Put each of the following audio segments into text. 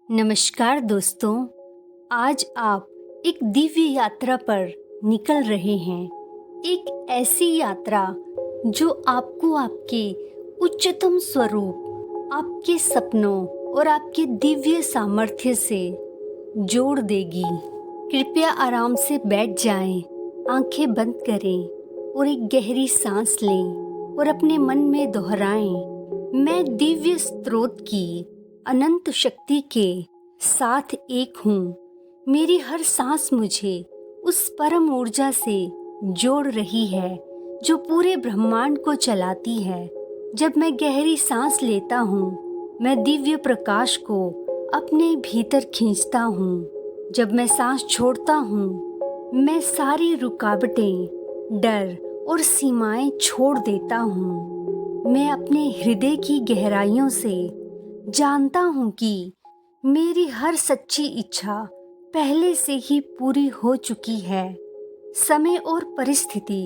नमस्कार दोस्तों, आज आप एक दिव्य यात्रा पर निकल रहे हैं। एक ऐसी यात्रा जो आपको आपके उच्चतम स्वरूप, आपके सपनों और आपके दिव्य सामर्थ्य से जोड़ देगी। कृपया आराम से बैठ जाएं, आंखें बंद करें और एक गहरी सांस लें और अपने मन में दोहराएं, मैं दिव्य स्रोत की अनंत शक्ति के साथ एक हूँ। मेरी हर सांस मुझे उस परम ऊर्जा से जोड़ रही है जो पूरे ब्रह्मांड को चलाती है। जब मैं गहरी सांस लेता हूँ, मैं दिव्य प्रकाश को अपने भीतर खींचता हूँ। जब मैं सांस छोड़ता हूँ, मैं सारी रुकावटें, डर और सीमाएं छोड़ देता हूँ। मैं अपने हृदय की गहराइयों से जानता हूँ कि मेरी हर सच्ची इच्छा पहले से ही पूरी हो चुकी है। समय और परिस्थिति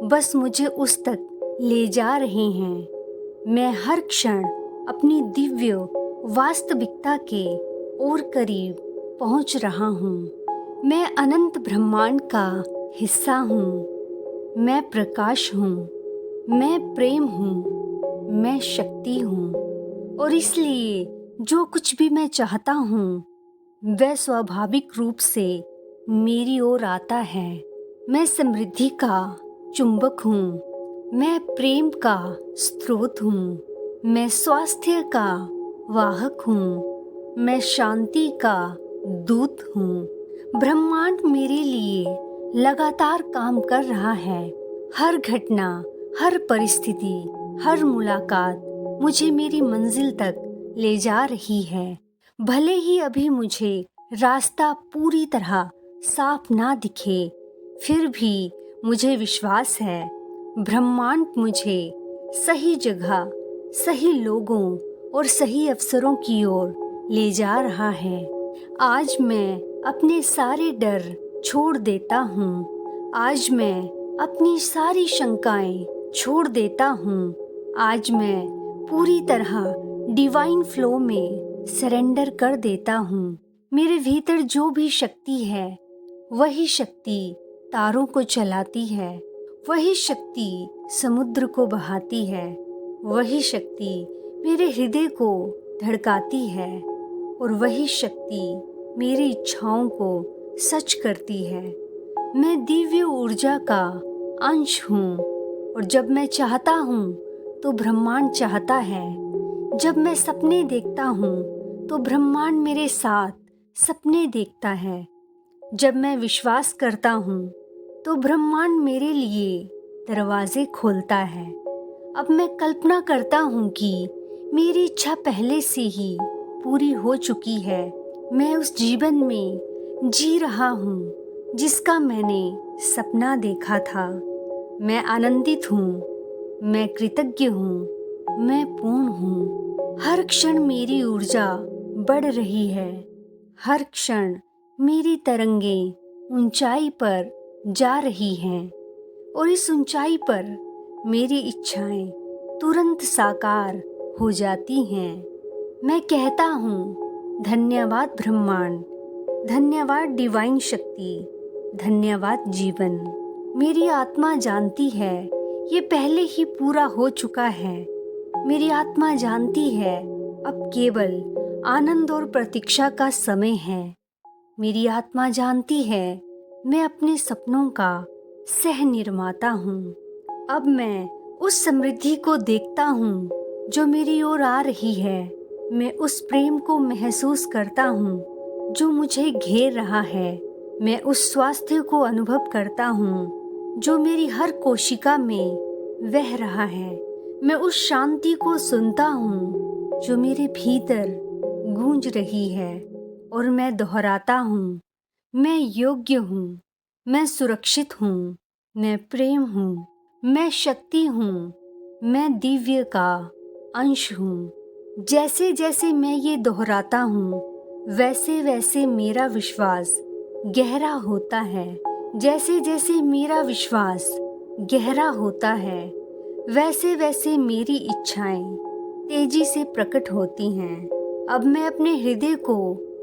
बस मुझे उस तक ले जा रहे हैं। मैं हर क्षण अपनी दिव्य वास्तविकता के और करीब पहुंच रहा हूँ। मैं अनंत ब्रह्मांड का हिस्सा हूँ। मैं प्रकाश हूँ। मैं प्रेम हूँ। मैं शक्ति हूँ और इसलिए जो कुछ भी मैं चाहता हूँ वह स्वाभाविक रूप से मेरी ओर आता है। मैं समृद्धि का चुंबक हूँ। मैं प्रेम का स्रोत हूँ। मैं स्वास्थ्य का वाहक हूँ। मैं शांति का दूत हूँ। ब्रह्मांड मेरे लिए लगातार काम कर रहा है। हर घटना, हर परिस्थिति, हर मुलाकात मुझे मेरी मंजिल तक ले जा रही है। भले ही अभी मुझे रास्ता पूरी तरह साफ ना दिखे, फिर भी मुझे विश्वास है ब्रह्मांड मुझे सही जगह, सही लोगों और सही अवसरों की ओर ले जा रहा है। आज मैं अपने सारे डर छोड़ देता हूँ। आज मैं अपनी सारी शंकाएं छोड़ देता हूँ। आज मैं पूरी तरह डिवाइन फ्लो में सरेंडर कर देता हूँ। मेरे भीतर जो भी शक्ति है, वही शक्ति तारों को चलाती है। वही शक्ति समुद्र को बहाती है। वही शक्ति मेरे हृदय को धड़काती है और वही शक्ति मेरी इच्छाओं को सच करती है। मैं दिव्य ऊर्जा का अंश हूँ और जब मैं चाहता हूँ तो ब्रह्मांड चाहता है। जब मैं सपने देखता हूँ तो ब्रह्मांड मेरे साथ सपने देखता है। जब मैं विश्वास करता हूँ तो ब्रह्मांड मेरे लिए दरवाजे खोलता है। अब मैं कल्पना करता हूँ कि मेरी इच्छा पहले से ही पूरी हो चुकी है। मैं उस जीवन में जी रहा हूँ जिसका मैंने सपना देखा था। मैं आनंदित हूँ। मैं कृतज्ञ हूँ। मैं पूर्ण हूँ। हर क्षण मेरी ऊर्जा बढ़ रही है। हर क्षण मेरी तरंगें ऊंचाई पर जा रही हैं और इस ऊंचाई पर मेरी इच्छाएं तुरंत साकार हो जाती हैं। मैं कहता हूँ, धन्यवाद ब्रह्मांड, धन्यवाद डिवाइन शक्ति, धन्यवाद जीवन। मेरी आत्मा जानती है ये पहले ही पूरा हो चुका है। मेरी आत्मा जानती है अब केवल आनंद और प्रतीक्षा का समय है। मेरी आत्मा जानती है मैं अपने सपनों का सह निर्माता हूँ। अब मैं उस समृद्धि को देखता हूँ जो मेरी ओर आ रही है। मैं उस प्रेम को महसूस करता हूँ जो मुझे घेर रहा है। मैं उस स्वास्थ्य को अनुभव करता हूँ जो मेरी हर कोशिका में बह रहा है। मैं उस शांति को सुनता हूँ जो मेरे भीतर गूंज रही है और मैं दोहराता हूँ, मैं योग्य हूँ। मैं सुरक्षित हूँ। मैं प्रेम हूँ। मैं शक्ति हूँ। मैं दिव्य का अंश हूँ। जैसे जैसे मैं ये दोहराता हूँ वैसे वैसे मेरा विश्वास गहरा होता है। जैसे जैसे मेरा विश्वास गहरा होता है वैसे वैसे मेरी इच्छाएं तेजी से प्रकट होती हैं। अब मैं अपने हृदय को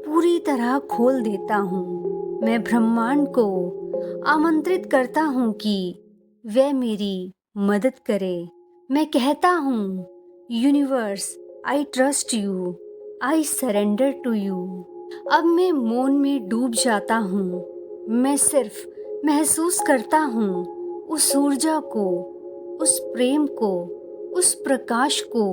पूरी तरह खोल देता हूँ। मैं ब्रह्मांड को आमंत्रित करता हूँ कि वह मेरी मदद करे। मैं कहता हूँ, universe, I trust you, I surrender to you. अब मैं मौन में डूब जाता हूँ। मैं सिर्फ महसूस करता हूँ उस ऊर्जा को, उस प्रेम को, उस प्रकाश को,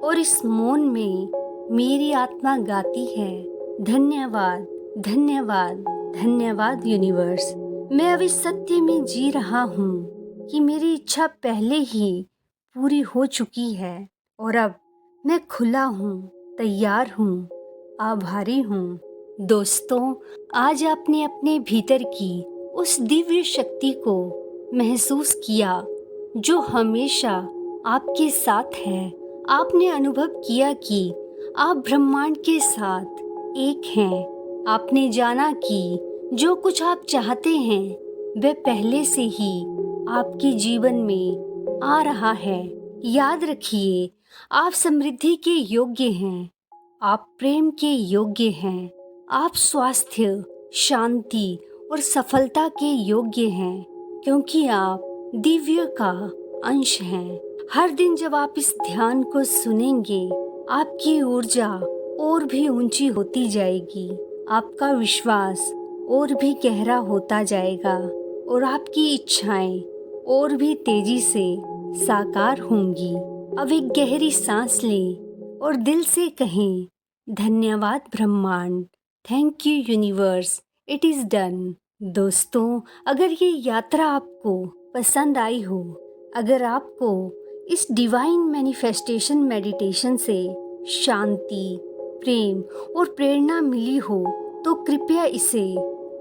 और इस मौन में मेरी आत्मा गाती है, धन्यवाद, धन्यवाद, धन्यवाद यूनिवर्स। मैं अब इस सत्य में जी रहा हूँ कि मेरी इच्छा पहले ही पूरी हो चुकी है और अब मैं खुला हूँ, तैयार हूँ, आभारी हूँ। दोस्तों, आज आपने अपने भीतर की उस दिव्य शक्ति को महसूस किया जो हमेशा आपके साथ है। आपने अनुभव किया कि आप ब्रह्मांड के साथ एक हैं। आपने जाना कि जो कुछ आप चाहते हैं वह पहले से ही आपके जीवन में आ रहा है। याद रखिए, आप समृद्धि के योग्य हैं, आप प्रेम के योग्य हैं, आप स्वास्थ्य, शांति और सफलता के योग्य हैं, क्योंकि आप दिव्य का अंश हैं। हर दिन जब आप इस ध्यान को सुनेंगे, आपकी ऊर्जा और भी ऊंची होती जाएगी, आपका विश्वास और भी गहरा होता जाएगा और आपकी इच्छाएं और भी तेजी से साकार होंगी। अब एक गहरी सांस लें और दिल से कहें, धन्यवाद ब्रह्मांड, thank you universe, it is done. दोस्तों, अगर ये यात्रा आपको पसंद आई हो, अगर आपको इस डिवाइन मैनिफेस्टेशन मेडिटेशन से शांति, प्रेम और प्रेरणा मिली हो, तो कृपया इसे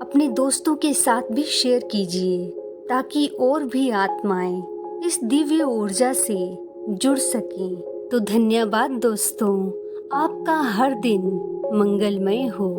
अपने दोस्तों के साथ भी शेयर कीजिए ताकि और भी आत्माएं इस दिव्य ऊर्जा से जुड़ सकें। तो धन्यवाद दोस्तों, आपका हर दिन मंगलमय हो।